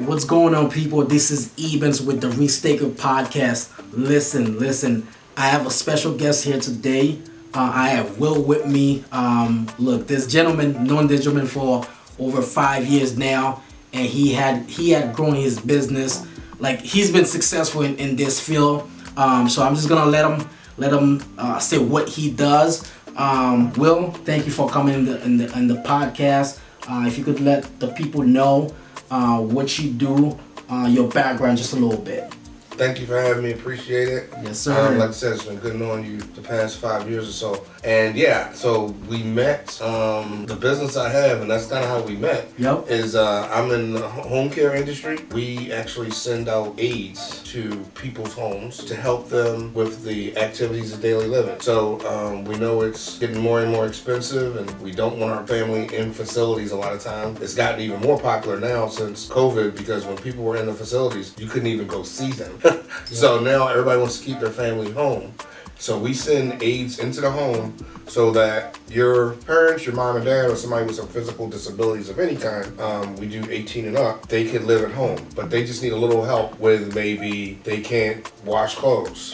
What's going on, people? This is Ebens with the Restaker Podcast. Listen. I have a special guest here today. I have Will with me. Look, this gentleman, known this gentleman for over 5 years now, and he had grown his business. Like, he's been successful in this field. So I'm just gonna let him say what he does. Will, thank you for coming in the podcast. If you could let the people know what you do, your background just a little bit. Thank you for having me. Appreciate it. Yes, sir. Like I said, it's been good knowing you the past 5 years or so. And yeah, so we met. The business I have, and that's kind of how we met. Yep. Is I'm in the home care industry. We actually send out aids to people's homes to help them with the activities of daily living. So we know it's getting more and more expensive, and we don't want our family in facilities a lot of times. It's gotten even more popular now since COVID, because when people were in the facilities, you couldn't even go see them. So now everybody wants to keep their family home. So we send aids into the home so that your parents, your mom and dad, or somebody with some physical disabilities of any kind, we do 18 and up, they can live at home. But they just need a little help with, maybe they can't wash clothes.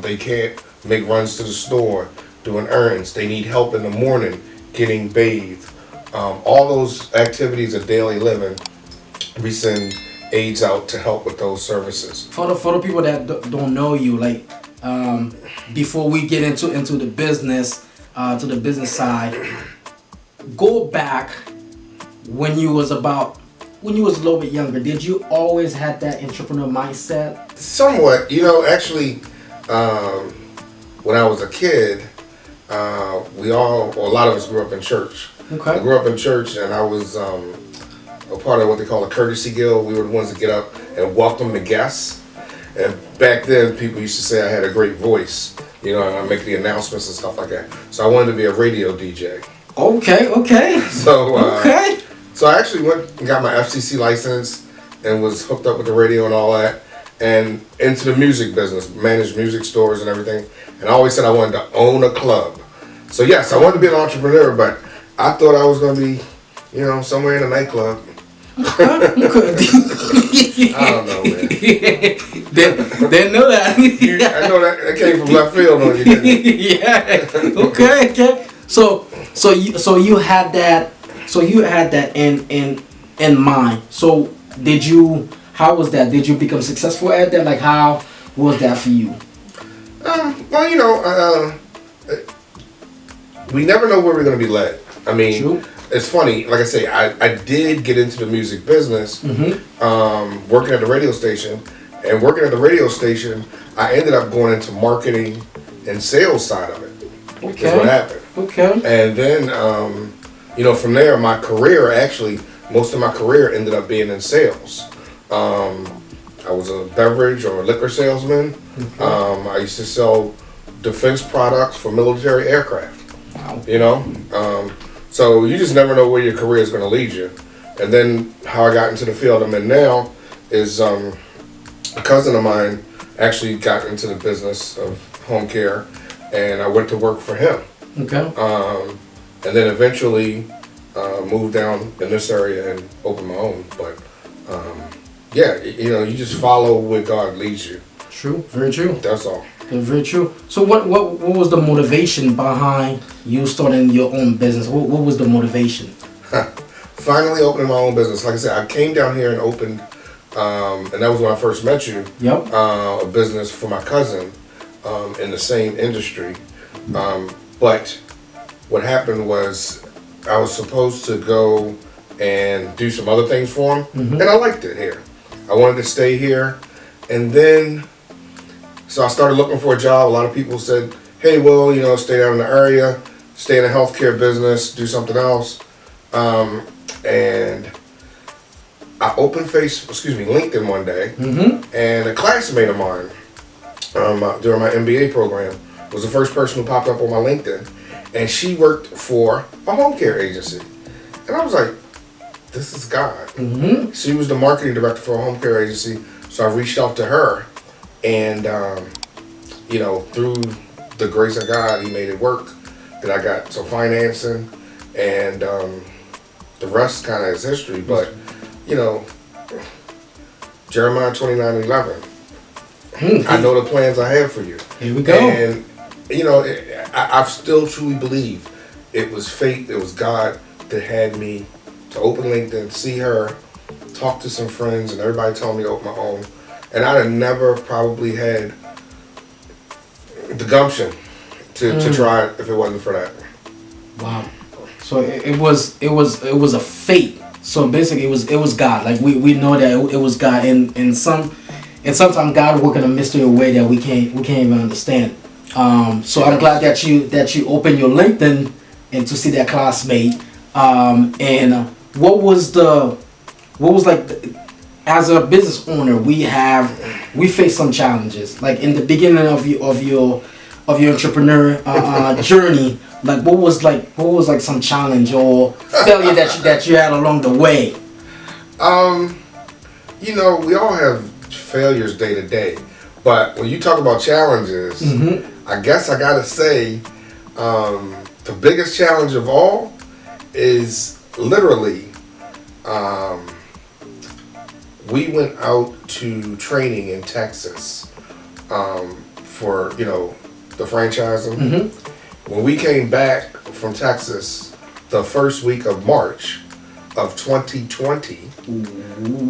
They can't make runs to the store, doing errands. They need help in the morning, getting bathed. All those activities of daily living, we send aids out to help with those services. For the people that don't know you, like, before we get into the business, to the business side, go back when you was a little bit younger. Did you always have that entrepreneur mindset? Somewhat, actually, when I was a kid, a lot of us grew up in church. Okay. I grew up in church, and I was a part of what they call a courtesy guild. We were the ones that get up and welcome the guests. And back then, people used to say I had a great voice, and I make the announcements and stuff like that. So I wanted to be a radio DJ. Okay. So I actually went and got my FCC license and was hooked up with the radio and all that, and into the music business, managed music stores and everything. And I always said I wanted to own a club. So yes, I wanted to be an entrepreneur, but I thought I was going to be, somewhere in a nightclub. I don't know, man. Didn't know that. I know that came from left field on you, didn't it? Yeah. Okay. So you had that in mind. So how was that? Did you become successful at that? Like, how was that for you? We never know where we're going to be led. I mean, True. It's funny. Like I say, I did get into the music business, working at the radio station. And working at the radio station, I ended up going into marketing and sales side of it. Okay. That's what happened. Okay. And then, from there, my career, actually, most of my career ended up being in sales. I was a beverage or a liquor salesman. Okay. I used to sell defense products for military aircraft. Wow. So you just never know where your career is going to lead you. And then how I got into the field I'm in now is a cousin of mine actually got into the business of home care, and I went to work for him. Okay. And then eventually moved down in this area and opened my own. But you just follow where God leads you. True. Very true. That's all. Very true. So what was the motivation behind you starting your own business? What was the motivation? Finally opening my own business. Like I said, I came down here and opened, and that was when I first met you. Yep. A business for my cousin in the same industry. But what happened was I was supposed to go and do some other things for him, and I liked it here. I wanted to stay here, and then so I started looking for a job. A lot of people said, hey, well, stay down in the area, stay in the healthcare business, do something else. And I opened LinkedIn one day, and a classmate of mine during my MBA program was the first person who popped up on my LinkedIn, and she worked for a home care agency. And I was like, this is God. She was the marketing director for a home care agency, so I reached out to her. And, through the grace of God, he made it work. That I got some financing, and the rest kind of is history. But, Jeremiah 29:11. I know the plans I have for you. Here we go. And, I still truly believe it was fate, it was God that had me to open LinkedIn, see her, talk to some friends, and everybody told me to open my own. And I'd have never probably had the gumption to try it if it wasn't for that. Wow. So it was a fate. So basically it was God. Like we know that it was God, and sometimes God work in a mystery way that we can't even understand. So I'm glad that you opened your LinkedIn and to see that classmate. And what was as a business owner, we face some challenges. Like in the beginning of your entrepreneur journey, like what was some challenge or failure that you had along the way? We all have failures day to day, but when you talk about challenges, I guess I gotta say, the biggest challenge of all is literally, we went out to training in Texas for the franchising. When we came back from Texas the first week of March of 2020,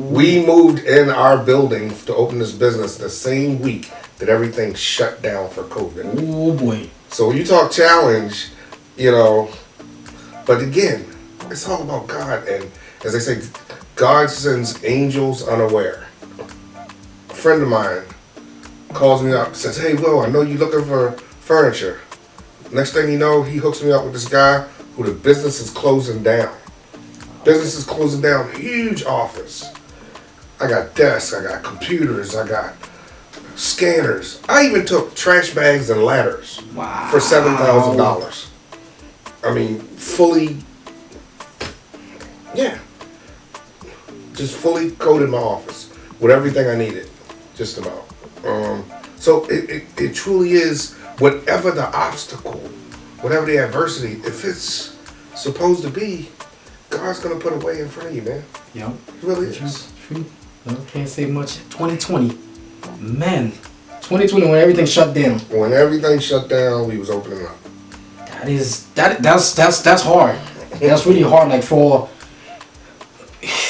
we moved in our building to open this business the same week that everything shut down for COVID. Oh boy. So when you talk challenge, but again, it's all about God. And as they say, God sends angels unaware. A friend of mine calls me up and says, "Hey, Will, I know you're looking for furniture." Next thing you know, he hooks me up with this guy who the business is closing down. Business is closing down, huge office. I got desks, I got computers, I got scanners. I even took trash bags and ladders for $7,000. I mean, just fully coated my office with everything I needed, just about. So it truly is, whatever the obstacle, whatever the adversity, if it's supposed to be, God's gonna put a way in front of you, man. Yeah, it really is. True. No, can't say much. 2020, man. 2020 when everything shut down. When everything shut down, we was opening up. That's hard. That's really hard. Like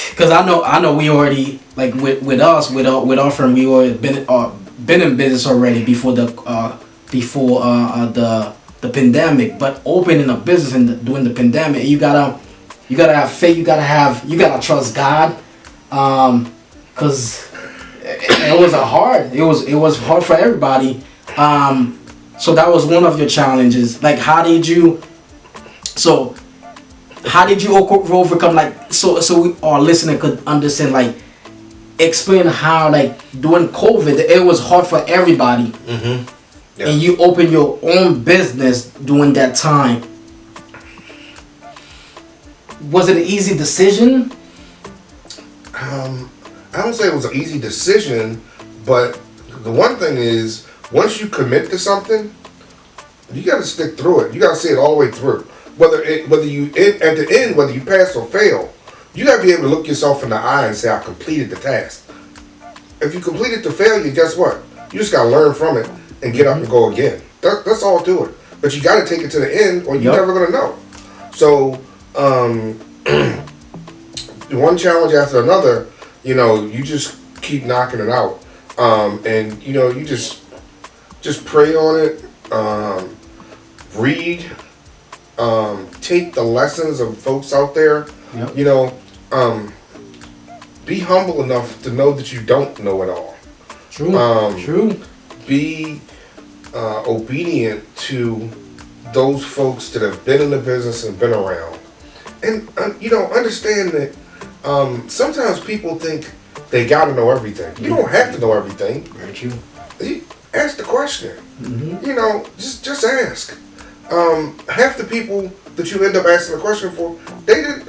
because I know we already like with our firm, we already been in business already before the pandemic. But opening a business and during the pandemic, you gotta have faith. You gotta trust God. Cause it was hard for everybody. So that was one of your challenges. Like how did you overcome, like so our listener could understand, like explain how, like during COVID, it was hard for everybody. Yeah. And you opened your own business during that time. Was it an easy decision? I don't say it was an easy decision, but the one thing is, once you commit to something, you got to stick through it. You got to see it all the way through. Whether you pass or fail, you got to be able to look yourself in the eye and say, "I completed the task." If you completed the failure, guess what? You just got to learn from it and get up and go again. That's all to it. But you got to take it to the end, or you're never gonna know. So, one challenge after another, you just keep knocking it out, and you just pray on it, read, take the lessons of folks out there. Yep. Be humble enough to know that you don't know it all. True. Be obedient to those folks that have been in the business and been around, and understand that sometimes people think they got to know everything. You don't have to know everything. Very true. Ask the question. Just ask. Half the people that you end up asking a question for,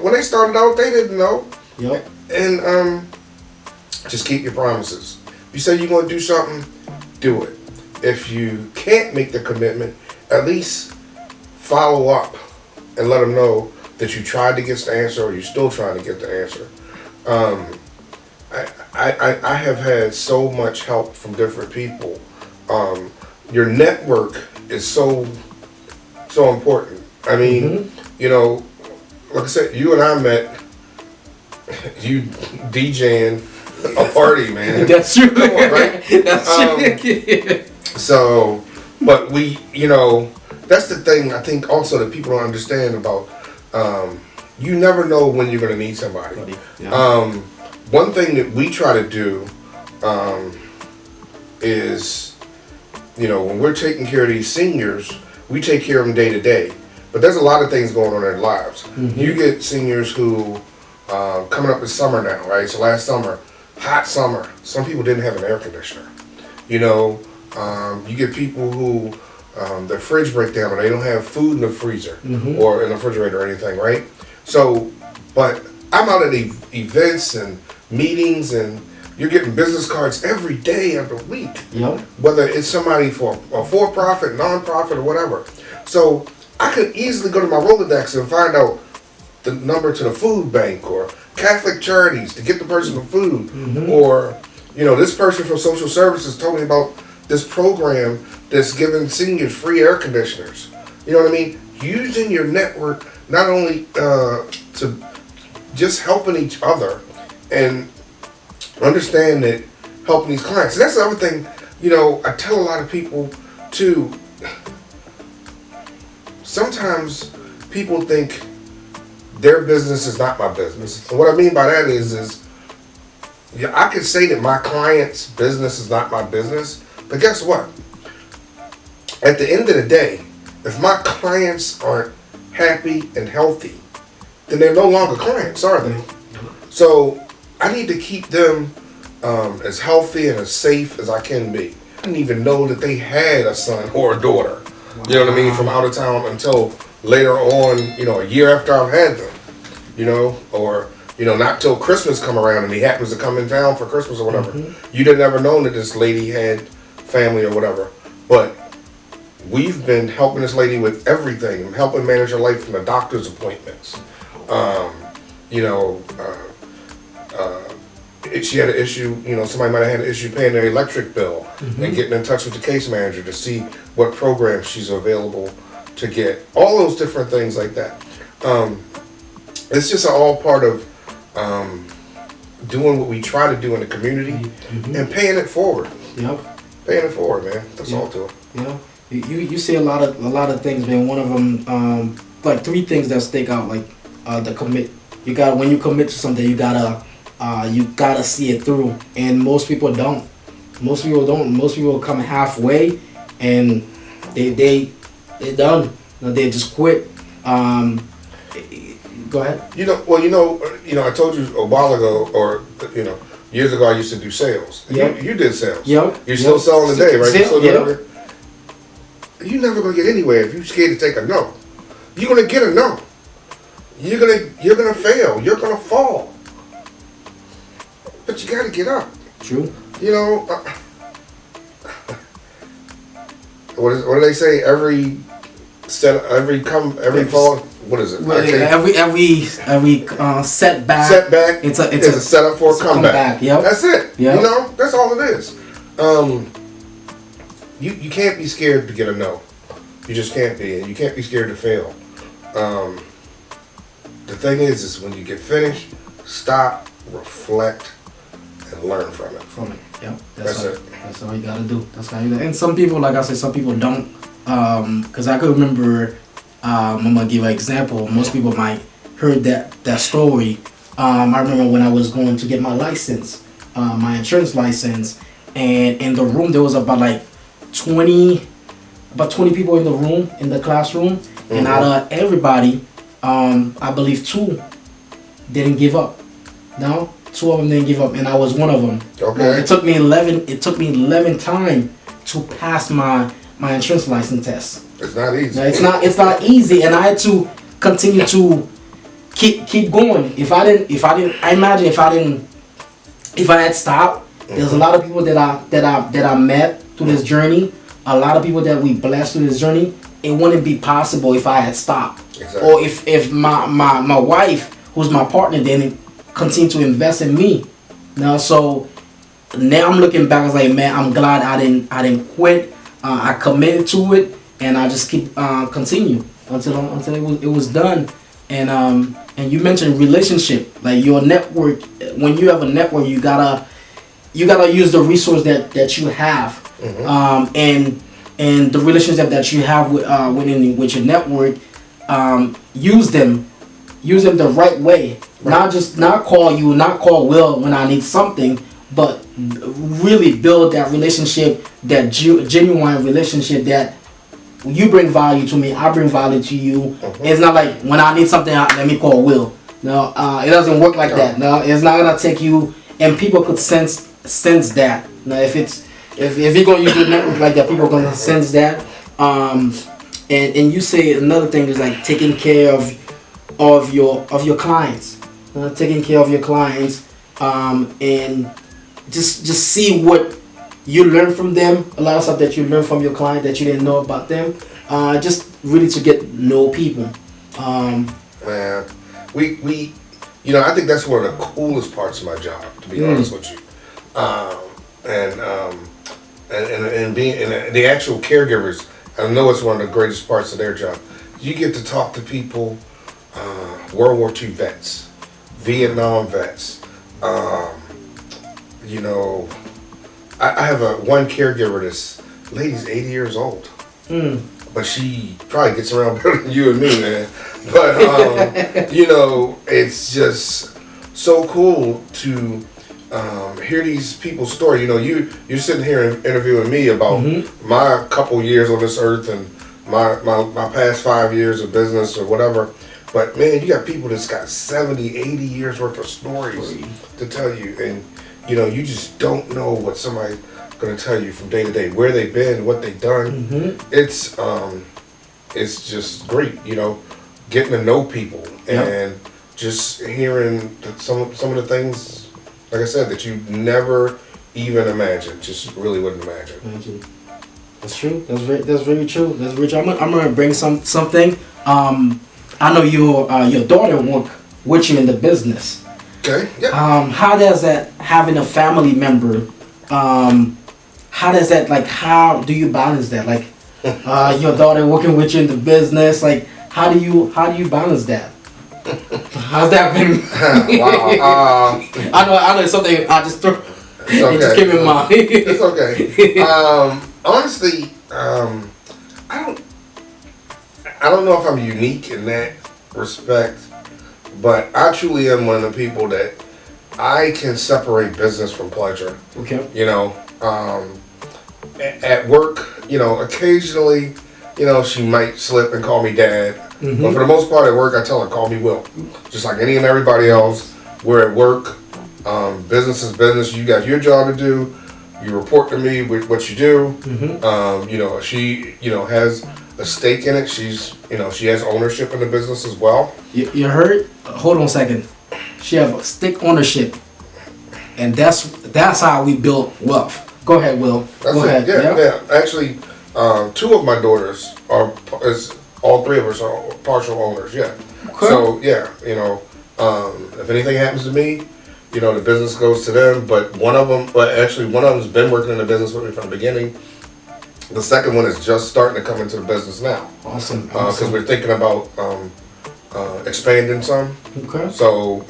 when they started out, they didn't know. Yep. And just keep your promises. If you say you're going to do something, do it. If you can't make the commitment, at least follow up and let them know that you tried to get the answer or you're still trying to get the answer. I have had so much help from different people. Your network is so important. I mean, you know, like I said, you and I met you DJing a party, man. That's true. Come on, right? That's true. So, but we, you know, that's the thing I think also that people don't understand about. You never know when you're going to need somebody. Yeah. One thing that we try to do is, you know, when we're taking care of these seniors, we take care of them day to day. But there's a lot of things going on in their lives. Mm-hmm. You get seniors who, coming up in summer now, right? So last summer, hot summer, some people didn't have an air conditioner. You know, you get people who their fridge break down or they don't have food in the freezer or in the refrigerator or anything, right? So, but I'm out at events and meetings and you're getting business cards every day of the week. Yep. Whether it's somebody for a for-profit, non-profit, or whatever. So I could easily go to my Rolodex and find out the number to the food bank or Catholic Charities to get the person the food. Or, you know, this person from social services told me about this program that's giving seniors free air conditioners. You know what I mean? Using your network not only to just helping each other and understand that helping these clients. And that's the other thing, you know, I tell a lot of people too, sometimes people think their business is not my business. And what I mean by that is yeah, I could say that my client's business is not my business, but guess what? At the end of the day, if my clients aren't happy and healthy, then they're no longer clients, are they? So I need to keep them as healthy and as safe as I can be. I didn't even know that they had a son or a daughter, you know what I mean, from out of town until later on, you know, a year after I've had them, you know, or, you know, not till Christmas come around and he happens to come in town for Christmas or whatever. You'd have never known that this lady had family or whatever. But we've been helping this lady with everything, helping manage her life from the doctor's appointments. You know, she had an issue, you know, somebody might have had an issue paying their electric bill and getting in touch with the case manager to see what program she's available to get. All those different things like that. It's just all part of doing what we try to do in the community and paying it forward. Yep. Paying it forward, man. That's all to it. Yeah. You see a lot of things, man. One of them, like 3 things that stick out, like the commit. You got when you commit to something, you gotta see it through, and most people don't. Most people come halfway, and they're done. They just quit. Go ahead. You know. I told you a while ago, or you know, years ago, I used to do sales. Yep. You did sales. Yep. You're still selling today, right? Yep. You're never gonna get anywhere if you're scared to take a no. You're gonna get a no. You're gonna fail. You're gonna fall. But you gotta get up. True. You know, what do they say? Every fall. What is it? Well, every setback. Setback. It's a setup for a comeback. Yep. That's it. Yep. You know, that's all it is. You can't be scared to get a no. You just can't be, and you can't be scared to fail. The thing is when you get finished, stop, reflect, and learn from it. Yep. That's it. That's all you gotta do. That's how you do. And some people, like I said, some people don't. Because I could remember. I'm gonna give an example. Most people might heard that story. I remember when I was going to get my license, my insurance license, and in the room there was about 20 people in the room, in the classroom, and out of everybody, I believe 2 didn't give up. No, 2 of them didn't give up, and I was one of them. Okay. It took me 11 times to pass my insurance license test. It's not easy. No, it's not easy, and I had to continue to keep going. If I had stopped, there's a lot of people that I met through this journey. A lot of people that we blessed through this journey. It wouldn't be possible if I had stopped, exactly. Or if my wife, who's my partner, didn't continue to invest in me. Now, so now I'm looking back. I was like, man, I'm glad I didn't quit. I committed to it, and I just keep continue until it was done. And you mentioned relationship, like your network. When you have a network, you gotta use the resource that you have, and the relationship that you have with your network. Use them the right way. Right. Not call Will when I need something, but really build that relationship, that genuine relationship that you bring value to me, I bring value to you. It's not like when I need something, let me call Will. No, it doesn't work like that. No, it's not gonna take you, and people could sense that. Now, if you're gonna use your network like that, people are gonna sense that. And you say another thing is like taking care of your clients, taking care of your clients, and just see what you learn from them. A lot of stuff that you learn from your client that you didn't know about them. Just really to get know people. Man, we I think that's one of the coolest parts of my job, to be honest with you. And being and the actual caregivers, I know it's one of the greatest parts of their job. You get to talk to people, World War II vets, Vietnam vets. I have one caregiver. This lady's 80 years old, but she probably gets around better than you and me, man. But it's just so cool to hear these people's story. You're sitting here interviewing me about my couple years on this earth and my past 5 years of business or whatever. But man, you got people that's got 70, 80 years worth of stories to tell you, and you just don't know what somebody's gonna tell you from day to day, where they've been, what they've done. It's just great, getting to know people and just hearing some of the things, like I said, that you never even imagined, just really wouldn't imagine. That's true. That's very true. That's very true. I'm gonna bring something. I know your daughter work with you in the business. Okay. Yeah. How does that, having a family member? How does that, like? How do you balance that? Like, your daughter working with you in the business. Like, how do you balance that? How's that been? Wow. I know it's something I just threw. It's okay. It just came in mind. It's okay. Honestly, I don't know if I'm unique in that respect, but I truly am one of the people that I can separate business from pleasure. Okay. At work, occasionally, she might slip and call me dad. But for the most part at work, I tell her, call me Will. Just like any and everybody else, we're at work. Business is business. You got your job to do. You report to me with what you do. She, has a stake in it. She has ownership in the business as well. You heard? Hold on a second. She have a stake ownership, and that's how we build wealth. Go ahead, Will. Go ahead. Yeah. Actually, two of my daughters all three of us are partial owners. Yeah. Okay. So yeah, if anything happens to me, the business goes to them. But one of them's been working in the business with me from the beginning. The second one is just starting to come into the business now. Awesome. Because we're thinking about expanding some. Okay. So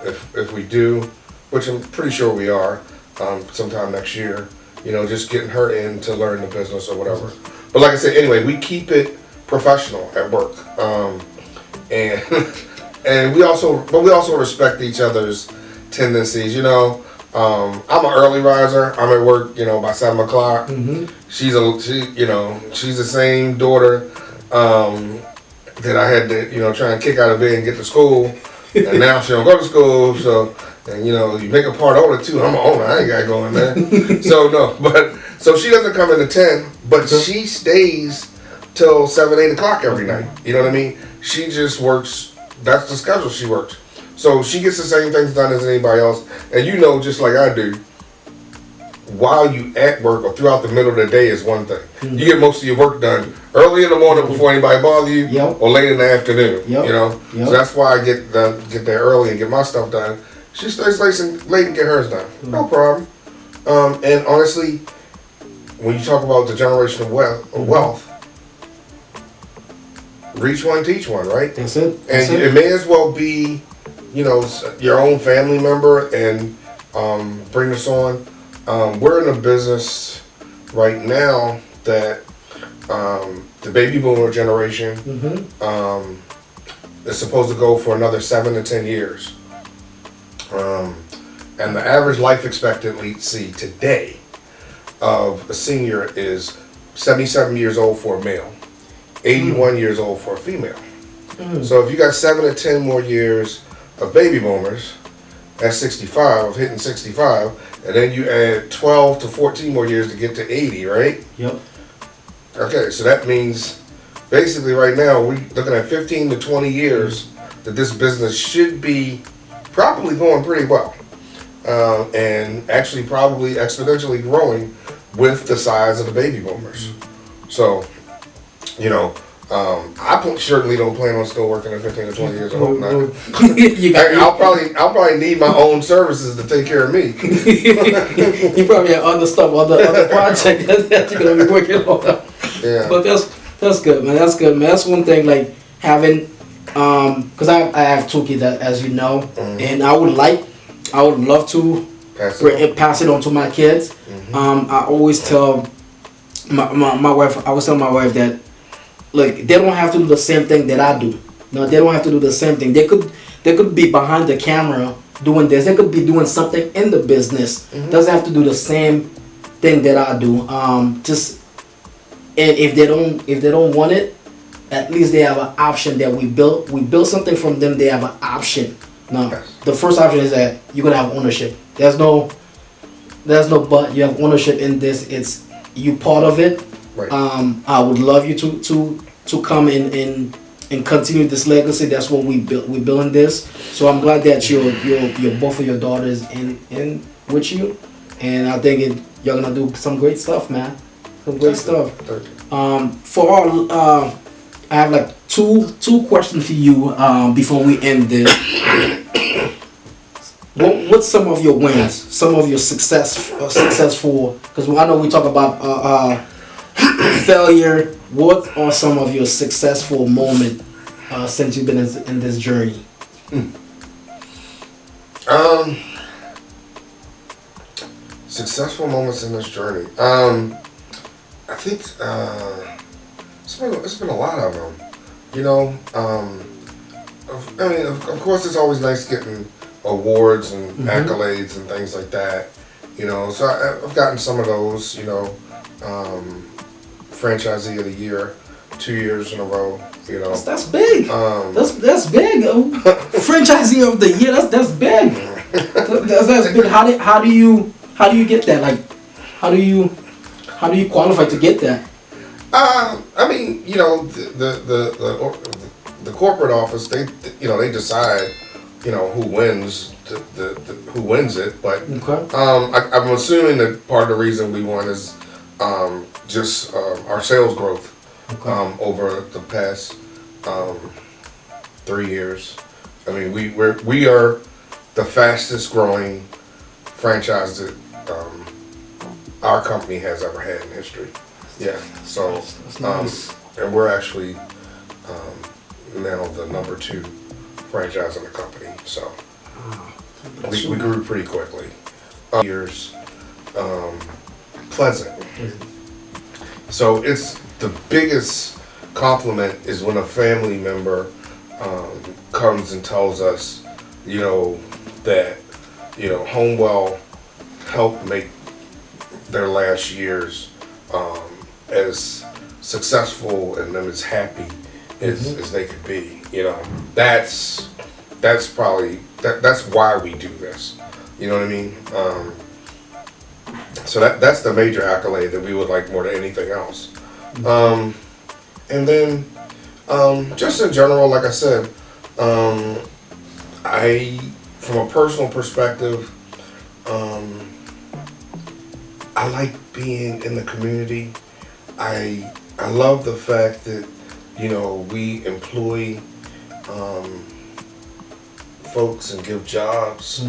if we do, which I'm pretty sure we are, sometime next year, just getting her in to learn the business or whatever. But like I said, anyway, we keep it professional at work, and we also respect each other's tendencies. I'm an early riser. I'm at work, by 7 o'clock. She's the same daughter that I had to, try and kick out of bed and get to school, and now she don't go to school. So, and you make a part owner too. I'm an owner. I ain't got to go in there. So she doesn't come in at 10, but she stays till 7, 8 o'clock every night. You know what I mean? She just works. That's the schedule she works. So she gets the same things done as anybody else. And just like I do, while you at work or throughout the middle of the day is one thing. You get most of your work done early in the morning before anybody bother you, or late in the afternoon. So that's why I get there early and get my stuff done. She stays late and get hers done. No problem. And honestly, when you talk about the generational wealth, reach one, teach one, right? That's it. It may as well be, your own family member and bring this on. We're in a business right now that the baby boomer generation is supposed to go for another 7 to 10 years. And the average life expectancy today of a senior is 77 years old for a male, 81 years old for a female. So if you got 7 to 10 more years of baby boomers, that's 65, hitting 65, and then you add 12 to 14 more years to get to 80, right? Yep. Okay, so that means basically right now we're looking at 15 to 20 years that this business should be probably going pretty well. And actually probably exponentially growing with the size of the baby boomers. So, I certainly don't plan on still working at 15 to 20 years. I hope not. I'll probably need my own services to take care of me. You probably have other stuff, other projects that you're gonna be working on. Yeah. But that's good, man. That's good, man. That's one thing, like having, because I have 2 kids, as you know, and I would love to pass it on to my kids. I always tell my wife, that, look, they don't have to do the same thing that I do. No, they don't have to do the same thing. They could be behind the camera doing this. They could be doing something in the business. Doesn't have to do the same thing that I do. And if they don't want it, at least they have an option that we built something from them. They have an option. Now, the first option is that you're gonna have ownership. There's no but. You have ownership in this. It's you part of it. Right. I would love you to come and continue this legacy. That's what we built. We're building this. So I'm glad that you're both of your daughters in with you, and I think you're gonna do some great stuff, man. Some great stuff. For all, I have like two questions for you before we end this. What's some of your wins? Some of your successful? Because I know we talk about failure. What are some of your successful moments since you've been in this journey? Successful moments in this journey. I think it's been a lot of them. Of course, it's always nice getting awards and accolades and things like that. So I've gotten some of those. Franchisee of the Year, 2 years in a row. That's big. That's big. Franchisee of the Year. That's big. That's big. How do you get that? Like, how do you qualify to get that? The corporate office, they decide, who wins who wins it. But I'm assuming that part of the reason we won is just our sales growth over the past 3 years. We are the fastest growing franchise that our company has ever had in history. Yeah. So that's nice. And we're actually now the number 2 franchise in the company. So we grew pretty quickly. Years Pleasant. So it's the biggest compliment is when a family member comes and tells us, that Homewell helped make their last years as successful and them as happy as they could be. That's probably that's why we do this. You know what I mean? So that's the major accolade that we would like more than anything else. And then just in general, like I said, from a personal perspective, I like being in the community. I love the fact that we employ folks and give jobs.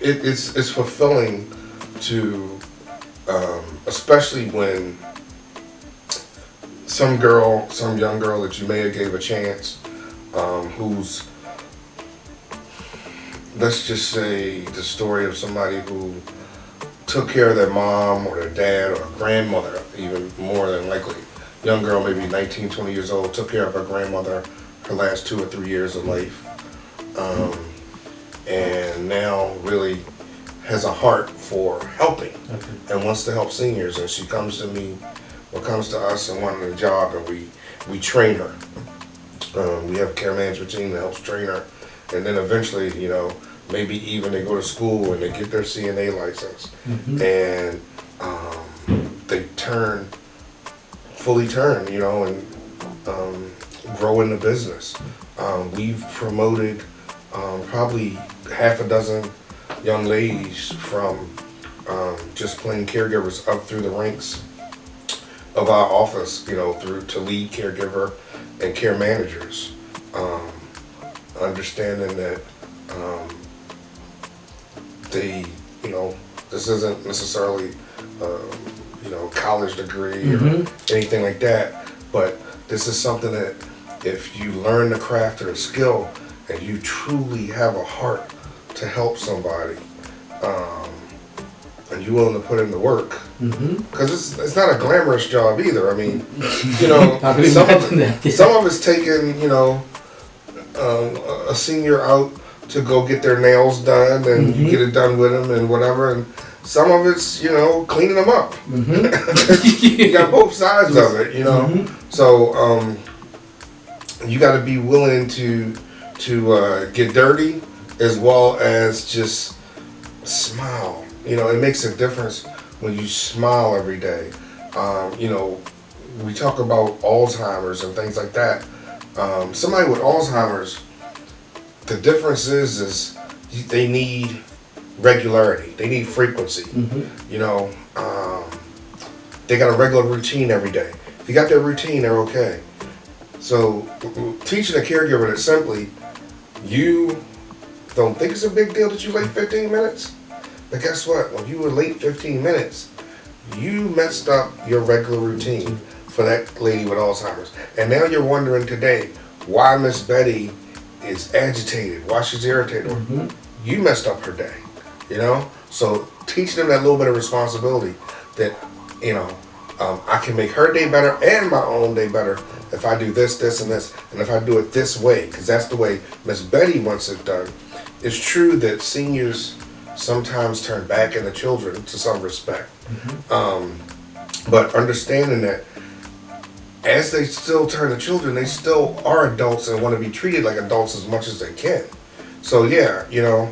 It's fulfilling to, especially when some young girl that you may have gave a chance, who's, let's just say the story of somebody who took care of their mom or their dad or grandmother, even more than likely. Young girl, maybe 19, 20 years old, took care of her grandmother her last 2 or 3 years of life. And now really has a heart for helping and wants to help seniors. And she comes to me, or comes to us and wanting a job, and we train her. We have a care management team that helps train her. And then eventually, maybe even they go to school and they get their CNA license. And they fully turn, and grow in the business. We've promoted probably half a dozen young ladies from just plain caregivers up through the ranks of our office, through to lead caregiver and care managers. Understanding that this isn't necessarily college degree or anything like that, but this is something that if you learn the craft or the skill and you truly have a heart to help somebody, and you're willing to put in the work, because it's not a glamorous job either. I mean, some of it's taking a senior out to go get their nails done, and you get it done with them and whatever, and some of it's cleaning them up. You got both sides of it, So you got to be willing to get dirty as well as just smile. It makes a difference when you smile every day. We talk about Alzheimer's and things like that. Somebody with Alzheimer's, the difference is they need regularity. They need frequency. They got a regular routine every day. If you got their routine, they're okay. So teaching a caregiver that simply, you don't think it's a big deal that you late 15 minutes? But guess what? When you were late 15 minutes, you messed up your regular routine for that lady with Alzheimer's. And now you're wondering today why Miss Betty is agitated, why she's irritated. You messed up her day, So teaching them that little bit of responsibility that, I can make her day better and my own day better if I do this, this, and this, and if I do it this way, because that's the way Miss Betty wants it done. It's true that seniors sometimes turn back into children to some respect. But understanding that as they still turn to children, they still are adults and want to be treated like adults as much as they can. So yeah, your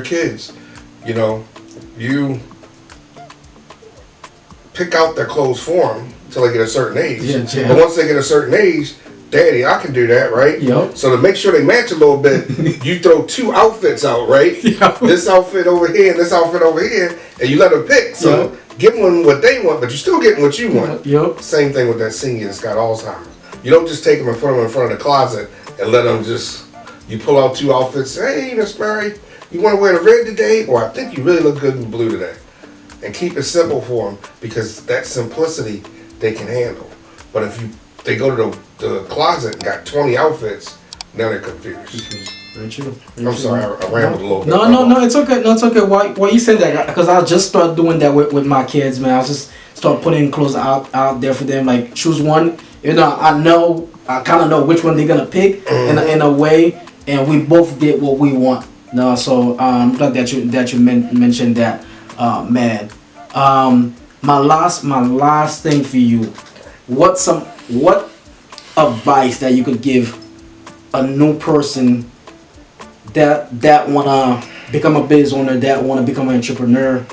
kids, you pick out their clothes for them till they get a certain age. But once they get a certain age, Daddy, I can do that, right? Yep. So to make sure they match a little bit, you throw 2 outfits out, right? Yep. This outfit over here and this outfit over here, and you let them pick. So give them what they want, but you're still getting what you want. Yep. Same thing with that senior that's got Alzheimer's. You don't just take them and put them in front of the closet and let them you pull out 2 outfits. Hey, Miss Mary, you want to wear the red today? Or I think you really look good in blue today. And keep it simple for them, because that simplicity they can handle. But if they go to the closet and got 20 outfits, now they're confused. Very true. I'm sorry, I rambled a little bit. No, it's okay. No, it's okay. Why you said that? Because I just started doing that with my kids, man. I just start putting clothes out there for them. Like choose one. I kind of know which one they're gonna pick in a way, and we both get what we want. No, so I'm glad that you mentioned that, man. My last thing for you. What advice that you could give a new person that wanna become a business owner, that wanna become an entrepreneur,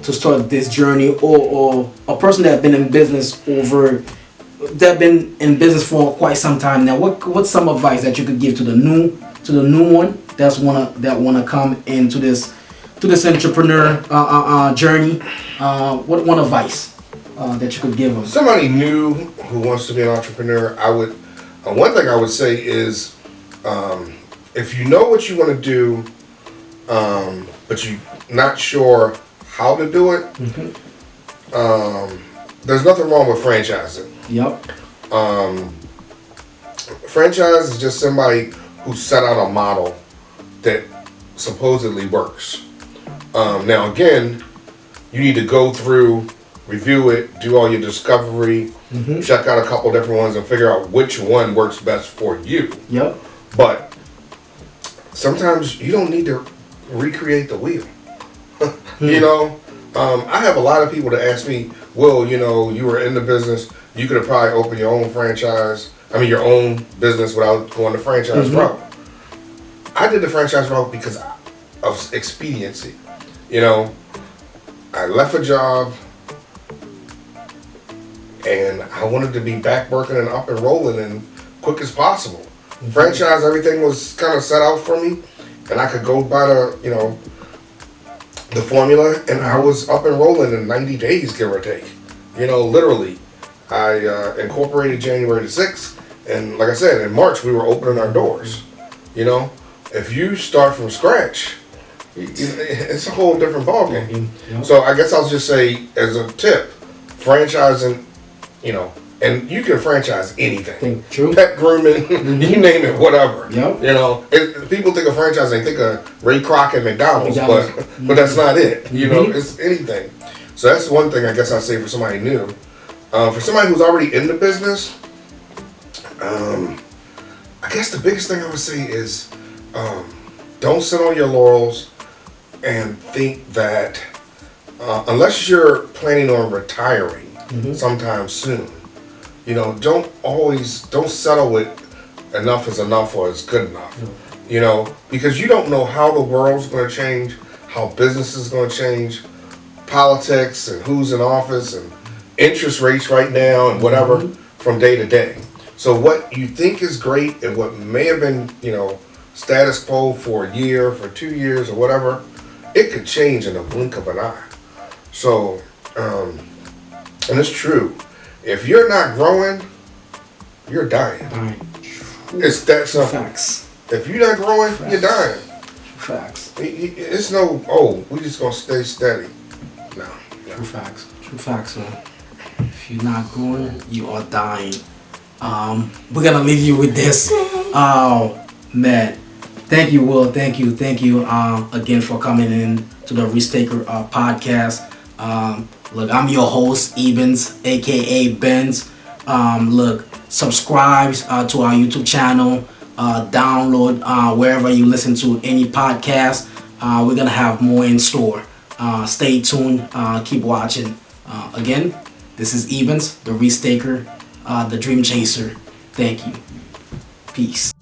to start this journey, or a person that's been in business for quite some time now? What's some advice that you could give to the new one that wanna come into this entrepreneur journey? What one advice that you could give them? Somebody new who wants to be an entrepreneur, I would. One thing I would say is, if you know what you want to do, but you're not sure how to do it, there's nothing wrong with franchising. Yep. Franchise is just somebody who set out a model that supposedly works. Now again, you need to go through, review it, do all your discovery, check out a couple different ones and figure out which one works best for you. Yep. But sometimes you don't need to recreate the wheel. You know, I have a lot of people that ask me, Will, you know, you were in the business, you could have probably opened your own franchise, your own business without going the franchise route. I did the franchise route because of expediency. You know, I left a job and I wanted to be back working and up and rolling and quick as possible. Franchise, everything was kind of set out for me, and I could go by the formula, and I was up and rolling in 90 days, give or take. You know, literally. I incorporated January the 6th, and like I said, in March we were opening our doors. You know, if you start from scratch, it's a whole different ballgame. Yep. So I guess I'll just say, as a tip, franchising, you know, and you can franchise anything. True. Pet grooming, you name it, whatever. Yep. You know, people think of franchise, they think of Ray Kroc and McDonald's, but that's not it. You know, it's anything. So that's one thing I guess I'd say for somebody new. For somebody who's already in the business, I guess the biggest thing I would say is don't sit on your laurels and think that unless you're planning on retiring sometime soon, you know, don't settle with enough is enough or it's good enough. You know, because you don't know how the world's going to change, how business is going to change, politics and who's in office and interest rates right now and whatever from day to day. So what you think is great and what may have been, you know, status quo for a year, for 2 years or whatever, it could change in a blink of an eye. So, and it's true. If you're not growing, you're dying. It's that simple. Facts. If you're not growing, you're dying. Facts. It's no, we just gonna stay steady. No. True facts. True facts, man. If you're not growing, you are dying. We're gonna leave you with this. Oh man. Thank you, Will. Thank you again for coming in to the Restaker podcast. Look, I'm your host, Ebens, aka Benz. Look, subscribe to our YouTube channel. Download wherever you listen to any podcast. We're gonna have more in store. Stay tuned. Keep watching. Again, this is Ebens, the Restaker, the Dream Chaser. Thank you. Peace.